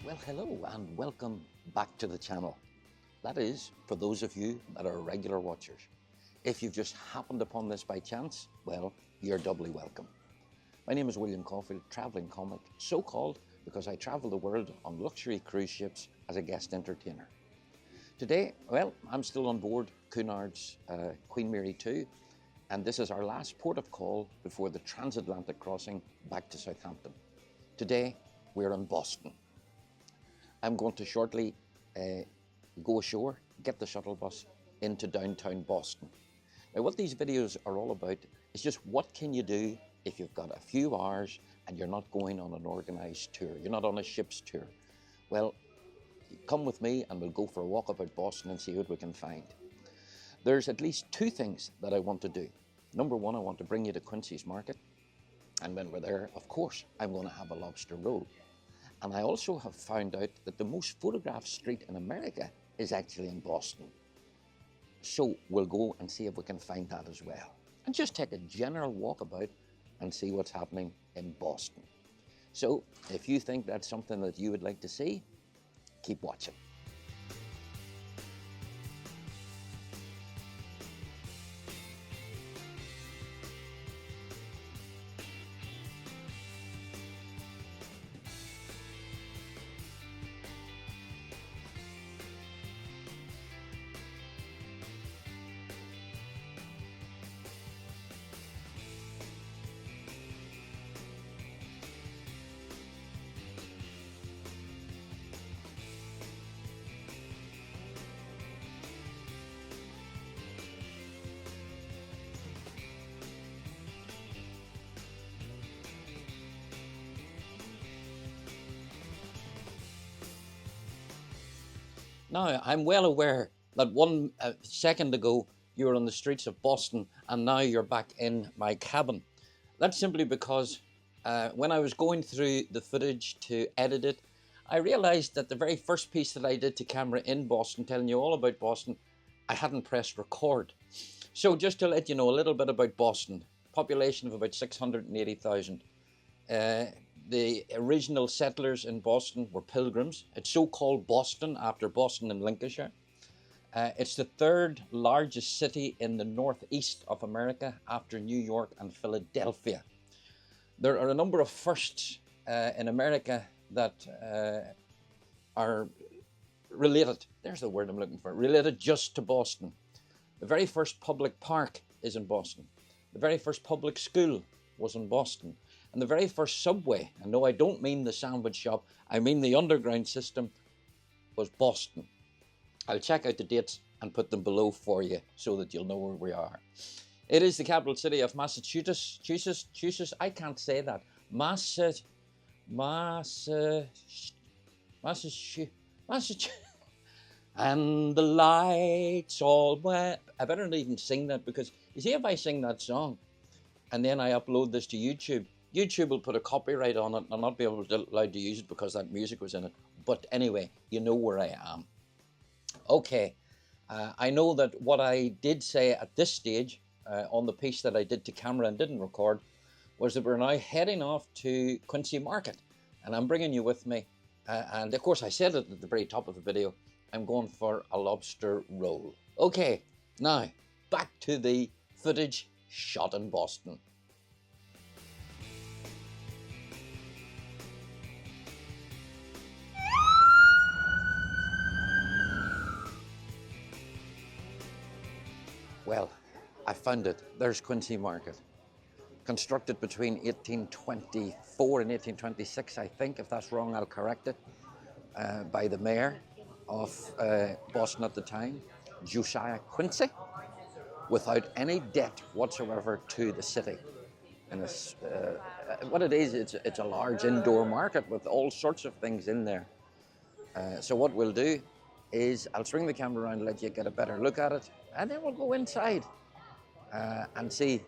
Well, hello and welcome back to the channel. That is, for those of you that are regular watchers. If you've just happened upon this by chance, well, you're doubly welcome. My name is William Caulfield, travelling comic, so called because I travel the world on luxury cruise ships as a guest entertainer. Today, well, I'm still on board Cunard's Queen Mary 2, and this is our last port of call before the transatlantic crossing back to Southampton. Today, we're in Boston. I'm going to shortly go ashore, get the shuttle bus into downtown Boston. Now, what these videos are all about is just what can you do if you've got a few hours and you're not going on an organised tour, you're not on a ship's tour. Well, come with me and we'll go for a walk about Boston and see what we can find. There's at least two things that I want to do. Number one, I want to bring you to Quincy's Market. And when we're there, of course, I'm going to have a lobster roll. And I also have found out that the most photographed street in America is actually in Boston. So we'll go and see if we can find that as well. And just take a general walkabout and see what's happening in Boston. So if you think that's something that you would like to see, keep watching. Now, I'm well aware that one second ago you were on the streets of Boston and now you're back in my cabin. That's simply because when I was going through the footage to edit it, I realized that the very first piece that I did to camera in Boston, telling you all about Boston, I hadn't pressed record. So just to let you know a little bit about Boston, population of about 680,000. The original settlers in Boston were pilgrims. It's so called Boston after Boston in Lincolnshire. It's the third largest city in the northeast of America after New York and Philadelphia. There are a number of firsts in America that are related. There's the word I'm looking for. Related just to Boston. The very first public park is in Boston. The very first public school was in Boston. And the very first subway, and no, I don't mean the sandwich shop, I mean the underground system, was Boston. I'll check out the dates and put them below for you so that you'll know where we are. It is the capital city of Massachusetts. I can't say that. Massachusetts. And the lights all wet. I better not even sing that because you see, if I sing that song and then I upload this to YouTube, YouTube will put a copyright on it and I'll not be allowed to use it because that music was in it. But anyway, you know where I am. Okay, I know that what I did say at this stage on the piece that I did to camera and didn't record was that we're now heading off to Quincy Market. And I'm bringing you with me. And of course, I said it at the very top of the video, I'm going for a lobster roll. Okay, now back to the footage shot in Boston. Well, I found it. There's Quincy Market. Constructed between 1824 and 1826, I think. If that's wrong, I'll correct it. By the mayor of Boston at the time, Josiah Quincy, without any debt whatsoever to the city. And it's, what it is, it's a large indoor market with all sorts of things in there. So what we'll do is I'll swing the camera around and let you get a better look at it, and then we'll go inside and see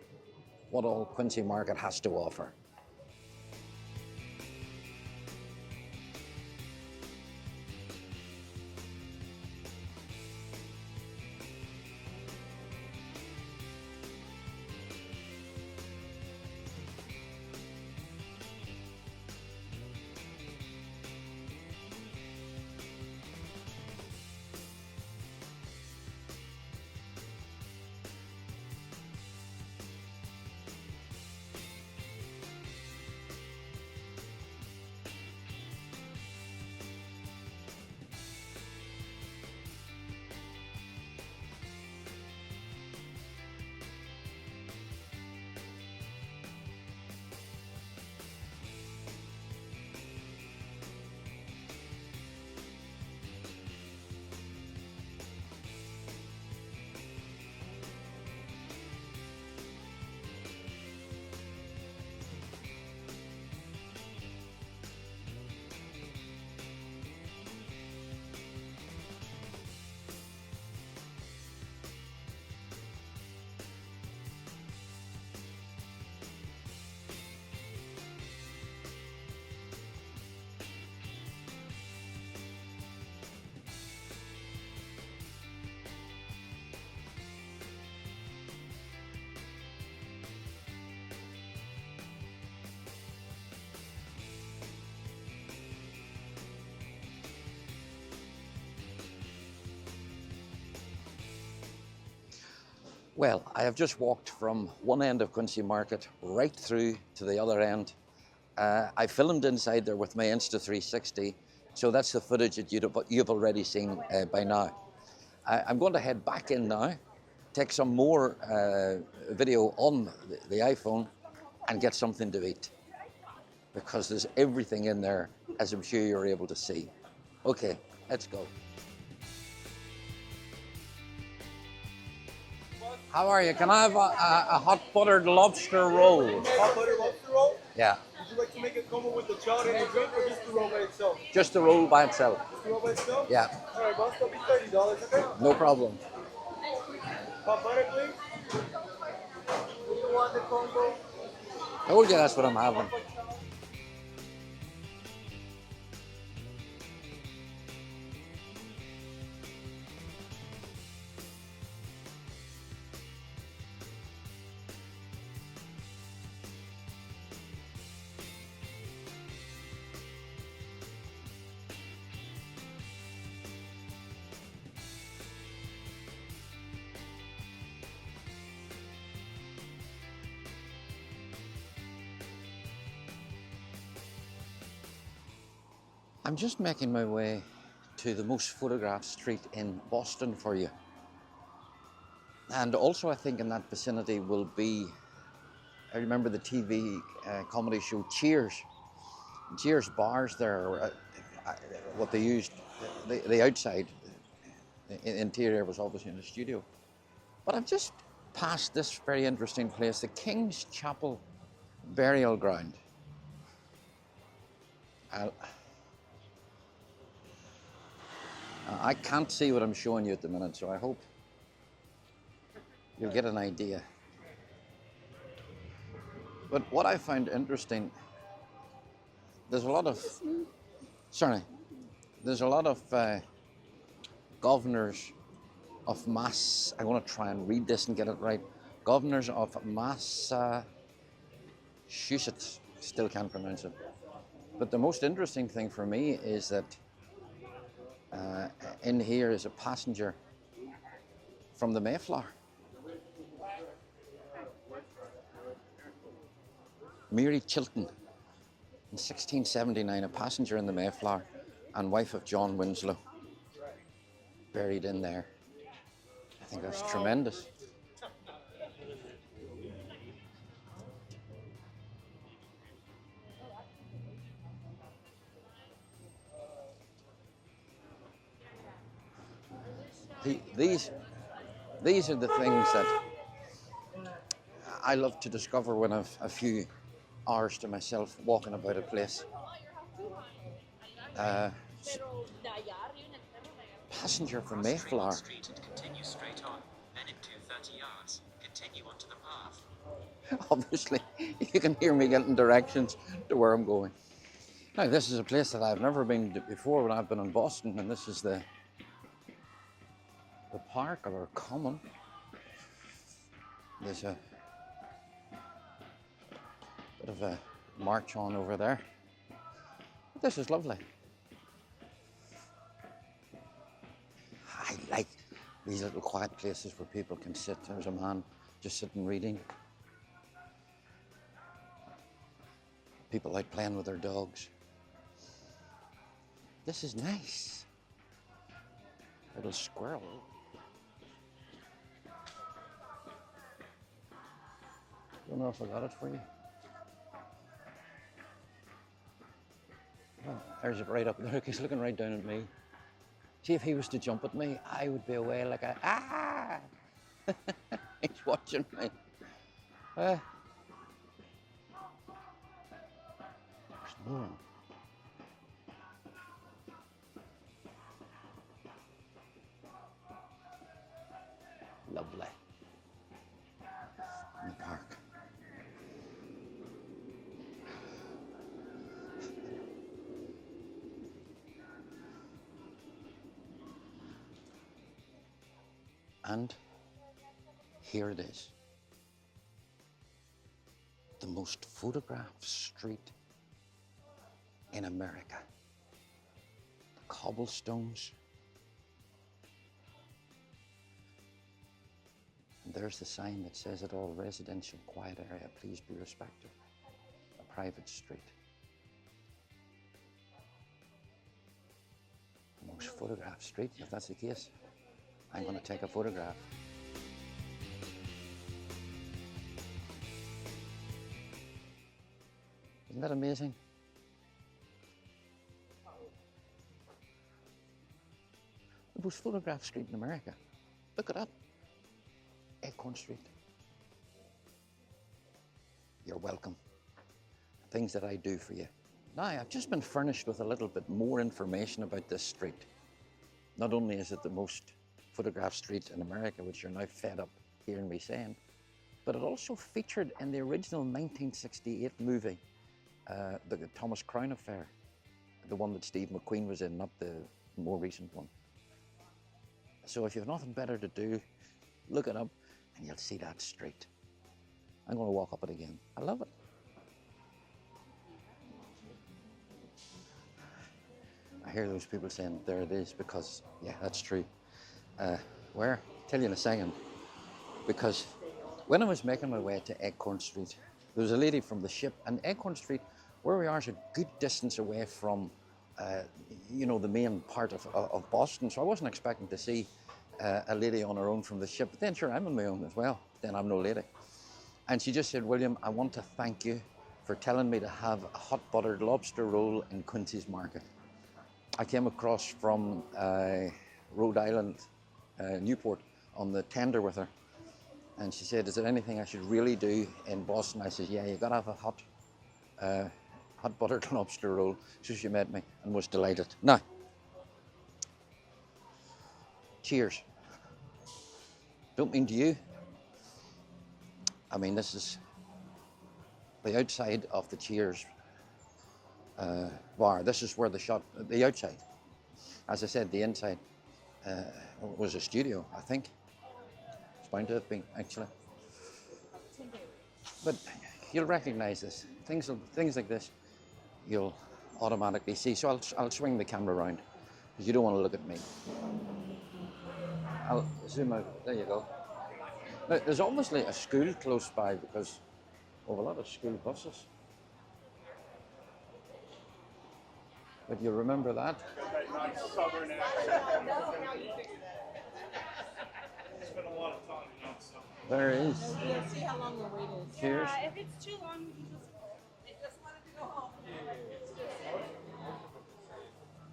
what all Quincy Market has to offer. Well, I have just walked from one end of Quincy Market right through to the other end. I filmed inside there with my Insta360, so that's the footage that you've already seen by now. I'm going to head back in now, take some more video on the iPhone and get something to eat, because there's everything in there, as I'm sure you're able to see. Okay, let's go. How are you? Can I have a hot buttered lobster roll? Hot butter lobster roll? Yeah. Would you like to make it combo with the chowder and the drink, or just the roll by itself? Just the roll by itself. Just the roll by itself? Yeah. All right, boss, that'll be $30, okay? No problem. Hot butter, please. Do you want the combo? Told you that's what I'm having. I'm just making my way to the most photographed street in Boston for you. And also I think in that vicinity will be, I remember the TV comedy show Cheers. Cheers bars there, what they used, the outside, the interior was obviously in the studio. But I've just passed this very interesting place, the King's Chapel Burial Ground. I can't see what I'm showing you at the minute, so I hope you'll get an idea. But what I find interesting, there's a lot of governors of Mass, I'm going to try and read this and get it right, governors of Massachusetts, still can't pronounce it. But the most interesting thing for me is that in here is a passenger from the Mayflower. Mary Chilton, in 1679, a passenger in the Mayflower and wife of John Winslow, buried in there. I think that's tremendous. These are the things that I love to discover when I've a few hours to myself walking about a place. Passenger from Mayflower. Street and continue straight on. Then in 230 yards, continue onto the path. Obviously, you can hear me getting directions to where I'm going. Now, this is a place that I've never been to before when I've been in Boston, and this is the park or common. There's a bit of a march on over there. But this is lovely. I like these little quiet places where people can sit. There's a man just sitting reading. People out playing with their dogs. This is nice. Little squirrel. Don't know if I got it for you. Oh, there's it right up there. He's looking right down at me. See, if he was to jump at me, I would be away like a, ah! He's watching me. There's more. Lovely. In the park. And here it is. The most photographed street in America. The cobblestones. And there's the sign that says it all, residential, quiet area, please be respected. A private street. The most photographed street, if that's the case. I'm going to take a photograph. Isn't that amazing? The most photographed street in America. Look at that. Acorn Street. You're welcome. Things that I do for you. Now, I've just been furnished with a little bit more information about this street. Not only is it the most photographed street in America, which you're now fed up hearing me saying, but it also featured in the original 1968 movie, the Thomas Crown Affair, the one that Steve McQueen was in, not the more recent one. So if you have nothing better to do, look it up and you'll see that street. I'm going to walk up it again. I love it. I hear those people saying, there it is, because, yeah, that's true. Where? Tell you in a second. Because when I was making my way to Acorn Street, there was a lady from the ship, and Acorn Street, where we are, is a good distance away from, the main part of Boston. So I wasn't expecting to see a lady on her own from the ship. But then, sure, I'm on my own as well. Then I'm no lady. And she just said, William, I want to thank you for telling me to have a hot buttered lobster roll in Quincy's Market. I came across from Rhode Island, Newport, on the tender with her. And she said, is there anything I should really do in Boston? I said, yeah, you gotta have a hot buttered lobster roll. So she met me and was delighted. Now, cheers. Don't mean to you. I mean, this is the outside of the Cheers bar. This is where the outside. As I said, the inside was a studio, I think. It's bound to have been, actually. But you'll recognize this. Things like this, you'll automatically see. So I'll swing the camera around, because you don't want to look at me. I'll zoom out. There you go. Now, there's obviously a school close by, because of a lot of school buses. But you remember that? Southern accent. Spent a lot of time in that stuff. There is. Yeah, see how long the wait is. Cheers. Yeah, if it's too long, we just wanted to go home.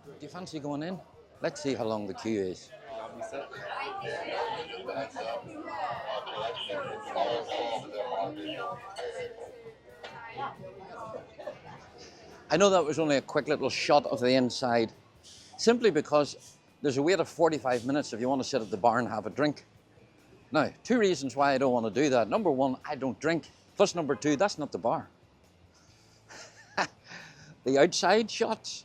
Do you fancy going in? Let's see how long the queue is. I know that was only a quick little shot of the inside, simply because there's a wait of 45 minutes if you want to sit at the bar and have a drink. Now, two reasons why I don't want to do that. Number one, I don't drink. Plus number two, that's not the bar. The outside shots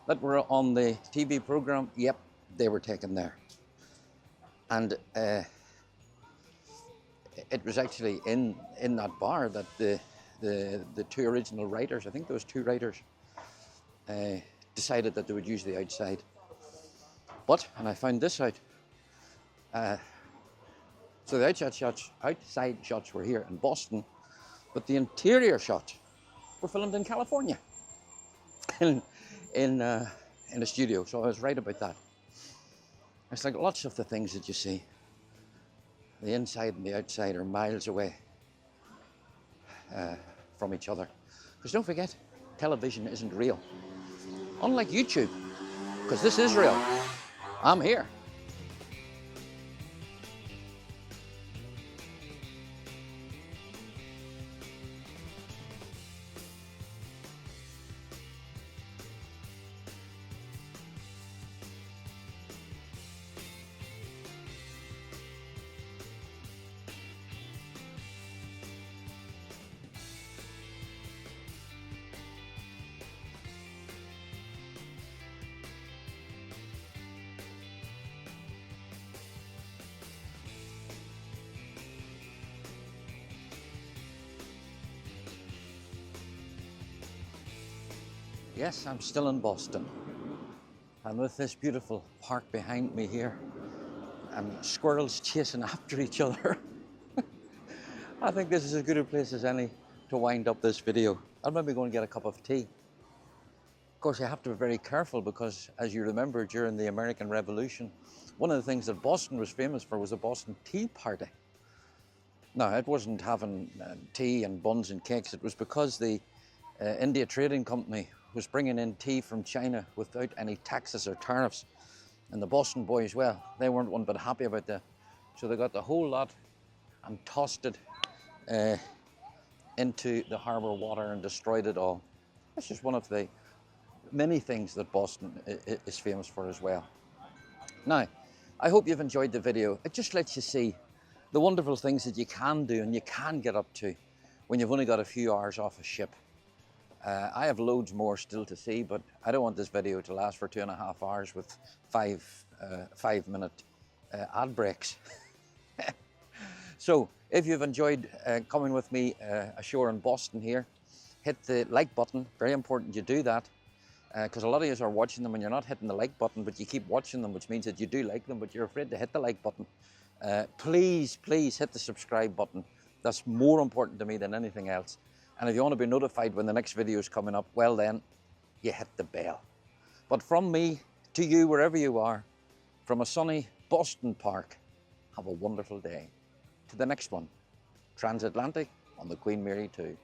that were on the TV program, yep, they were taken there. And it was actually in that bar that the two original writers, I think those two writers, decided that they would use the outside. But, and I found this out, so the outside shots were here in Boston, but the interior shots were filmed in California, in a studio. So I was right about that. It's like lots of the things that you see, the inside and the outside are miles away from each other. Because don't forget, television isn't real. Unlike YouTube, because this is real. I'm here. Yes, I'm still in Boston. And with this beautiful park behind me here, and squirrels chasing after each other. I think this is as good a place as any to wind up this video. I'm maybe going to get a cup of tea. Of course, you have to be very careful because, as you remember, during the American Revolution, one of the things that Boston was famous for was the Boston Tea Party. Now, it wasn't having tea and buns and cakes. It was because the India Trading Company was bringing in tea from China without any taxes or tariffs. And the Boston boys, well, they weren't one bit happy about that. So they got the whole lot and tossed it into the harbour water and destroyed it all. That's just one of the many things that Boston is famous for as well. Now, I hope you've enjoyed the video. It just lets you see the wonderful things that you can do and you can get up to when you've only got a few hours off a ship. I have loads more still to see, but I don't want this video to last for 2.5 hours with 5-minute ad breaks. So, if you've enjoyed coming with me ashore in Boston here, hit the like button. Very important you do that, because a lot of you are watching them and you're not hitting the like button, but you keep watching them, which means that you do like them, but you're afraid to hit the like button. Please hit the subscribe button. That's more important to me than anything else. And if you want to be notified when the next video is coming up, well then, you hit the bell. But from me to you, wherever you are, from a sunny Boston Park, have a wonderful day. To the next one, transatlantic on the Queen Mary 2.